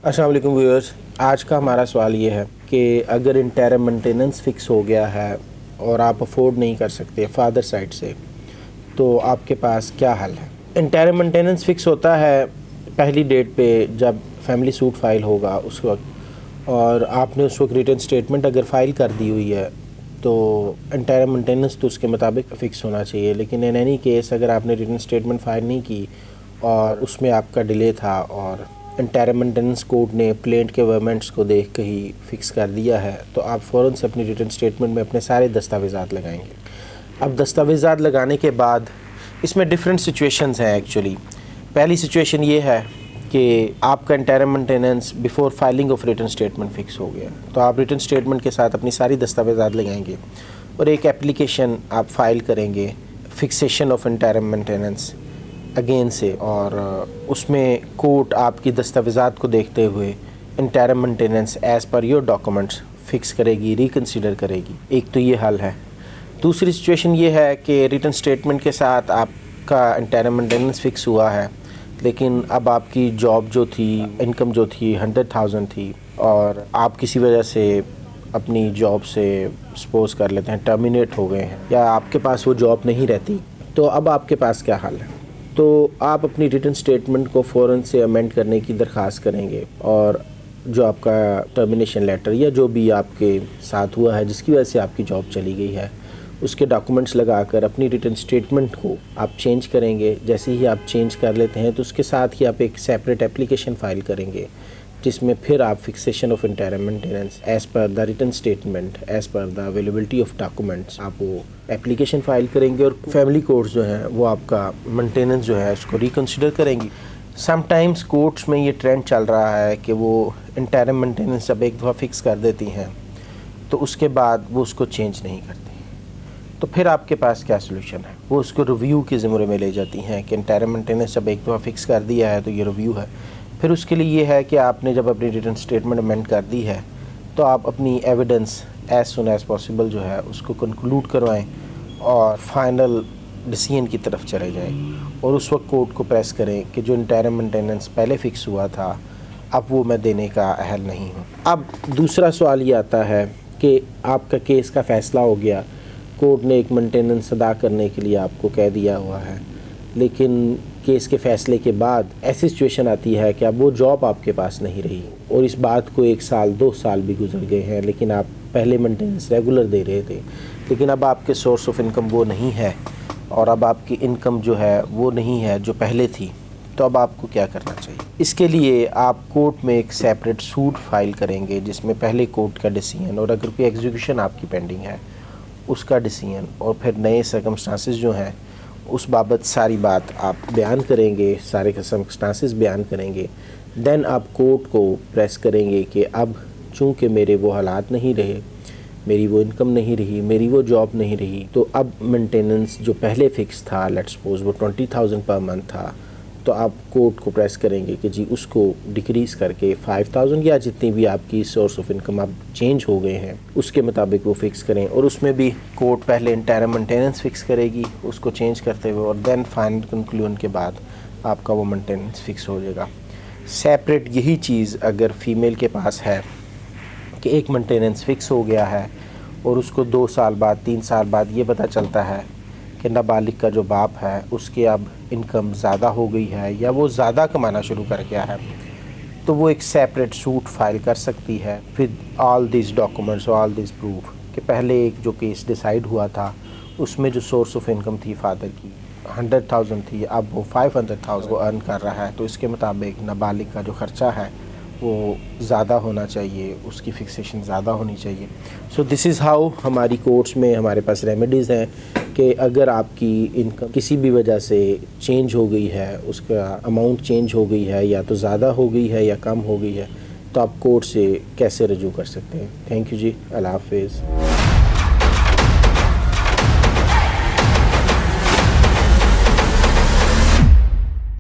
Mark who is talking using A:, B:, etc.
A: अस्सलाम वालेकुम व्यूअर्स, आज का हमारा सवाल ये है कि अगर इंटरम मेंटेनेंस फ़िक्स हो गया है और आप अफोर्ड नहीं कर सकते फादर साइड से, तो आपके पास क्या हल है। इंटरम मेंटेनेंस फ़िक्स होता है पहली डेट पे जब फैमिली सूट फ़ाइल होगा उस वक्त, और आपने उस वक्त रिटर्न स्टेटमेंट अगर फ़ाइल कर दी हुई है तो इंटरम मेंटेनेंस तो उसके मुताबिक फ़िक्स होना चाहिए। लेकिन इन एनी केस अगर आपने रिटर्न स्टेटमेंट फ़ाइल नहीं की और उसमें आपका डिले था और इंटरम मेंटेनेंस कोड ने प्लेंट के गवर्नमेंट्स को देख के ही फ़िक्स कर दिया है, तो आप फ़ौरन से अपनी रिटर्न स्टेटमेंट में अपने सारे दस्तावेज़ात लगाएंगे। अब दस्तावेज़ात लगाने के बाद इसमें डिफरेंट सिचुएशंस हैं एक्चुअली। पहली सिचुएशन ये है कि आपका interim maintenance before filing of return statement fix हो गया, तो आप रिटर्न स्टेटमेंट के साथ अपनी सारी दस्तावेज़ात लगाएंगे और एक एप्लीकेशन आप फ़ाइल करेंगे fixation of interim maintenance again से, और उसमें कोर्ट आपकी दस्तावेज़ात को देखते हुए interim maintenance as per your documents fix करेगी, रिकन्सिडर करेगी। एक तो ये हल है। दूसरी सिचुएशन ये है कि रिटर्न स्टेटमेंट के साथ आपका इंटरम मेंटेनेंस फ़िक्स हुआ है, लेकिन अब आपकी जॉब जो थी, इनकम जो थी 100,000 थी और आप किसी वजह से अपनी जॉब से सपोज़ कर लेते हैं टर्मिनेट हो गए हैं या आपके पास वो जॉब नहीं रहती, तो अब आपके पास क्या हल है। तो आप अपनी रिटर्न स्टेटमेंट को फ़ौरन से अमेंड करने की दरख्वास्त करेंगे और जो आपका टर्मिनेशन लेटर या जो भी आपके साथ हुआ है जिसकी वजह से आपकी जॉब चली गई है उसके डॉक्यूमेंट्स लगाकर अपनी रिटर्न स्टेटमेंट को आप चेंज करेंगे। जैसे ही आप चेंज कर लेते हैं तो उसके साथ ही आप एक सेपरेट एप्लीकेशन फ़ाइल करेंगे जिसमें फिर आप fixation of interim maintenance as per the return statement as per the availability of documents आप वो एप्लीकेशन फ़ाइल करेंगे और फैमिली कोर्ट्स जो हैं वो आपका मेंटेनेंस जो है उसको रिकन्सिडर करेंगी। समटाइम्स कोर्ट्स में ये ट्रेंड चल रहा है कि वो इंटरम मेंटेनेंस जब एक दफ़ा फ़िक्स कर देती हैं तो उसके बाद वो उसको चेंज नहीं करती, तो फिर आपके पास क्या सोल्यूशन है। वो उसको रिव्यू के ज़िम्मे में ले जाती हैं कि इंटरम मेंटेनेंस जब एक दफ़ा फ़िक्स कर दिया है तो ये रिव्यू है। फिर उसके लिए ये है कि आपने जब अपनी रिटर्न स्टेटमेंट अमेंड कर दी है तो आप अपनी evidence as soon as possible जो है उसको कंक्लूड करवाएं और फाइनल डिसीजन की तरफ चले जाएं और उस वक्त कोर्ट को प्रेस करें कि जो इंटरम मेंटेनेंस पहले फ़िक्स हुआ था अब वो मैं देने का अहल नहीं हूँ। अब दूसरा सवाल ये आता है कि आपका केस का फ़ैसला हो गया, कोर्ट ने एक मेंटेनेंस अदा करने के लिए आपको कह दिया हुआ है, लेकिन केस के फ़ैसले के बाद ऐसी सिचुएशन आती है कि अब वो जॉब आपके पास नहीं रही और इस बात को 1 साल 2 साल भी गुजर गए हैं, लेकिन आप पहले मेंटेनेंस रेगुलर दे रहे थे, लेकिन अब आपके सोर्स ऑफ इनकम वो नहीं है और अब आपकी इनकम जो है वो नहीं है जो पहले थी, तो अब आपको क्या करना चाहिए। इसके लिए आप कोर्ट में एक सेपरेट सूट फाइल करेंगे जिसमें पहले कोर्ट का डिसीजन और अगर कोई एग्जीक्यूशन आपकी पेंडिंग है उसका डिसीजन और फिर नए सर्कमस्टांसेस जो हैं उस बाबत सारी बात आप बयान करेंगे, सारे सर्कमस्टांसेस बयान करेंगे। देन आप कोर्ट को प्रेस करेंगे कि अब चूँकि मेरे वो हालात नहीं रहे, मेरी वो इनकम नहीं रही, मेरी वो जॉब नहीं रही, तो अब मेंटेनेंस जो पहले फ़िक्स था, लेट्स सपोज वो 20,000 पर मंथ था, तो आप कोर्ट को प्रेस करेंगे कि जी उसको डिक्रीज़ करके 5,000 या जितनी भी आपकी सोर्स ऑफ इनकम आप चेंज हो गए हैं उसके मुताबिक वो फ़िक्स करें। और उसमें भी कोर्ट पहले इंटरम मेंटेनेंस फ़िक्स करेगी उसको चेंज करते हुए और देन फाइनल कंक्लूजन के बाद आपका वो मेंटेनेंस फ़िक्स हो जाएगा। सेपरेट यही चीज़ अगर फ़ीमेल के पास है कि एक मेंटेनेंस फ़िक्स हो गया है और उसको 2 साल बाद 3 साल बाद ये पता चलता है कि नाबालिग का जो बाप है उसकी अब इनकम ज़्यादा हो गई है या वो ज़्यादा कमाना शुरू कर गया है, तो वो एक सेपरेट सूट फाइल कर सकती है with all this documents all this proof कि पहले एक जो केस डिसाइड हुआ था उसमें जो सोर्स ऑफ इनकम थी फादर की 100,000 थी, अब वो 500,000 वो अर्न कर रहा है, तो इसके मुताबिक नाबालिग का जो ख़र्चा है वो ज़्यादा होना चाहिए, उसकी फिक्सेशन ज़्यादा होनी चाहिए। सो दिस इज़ हाउ हमारी कोर्ट्स में हमारे पास रेमेडीज़ हैं कि अगर आपकी इनकम किसी भी वजह से चेंज हो गई है, उसका अमाउंट चेंज हो गई है या तो ज़्यादा हो गई है या कम हो गई है, तो आप कोर्ट से कैसे रजू कर सकते हैं। थैंक यू जी, अल्लाह हाफ़िज़।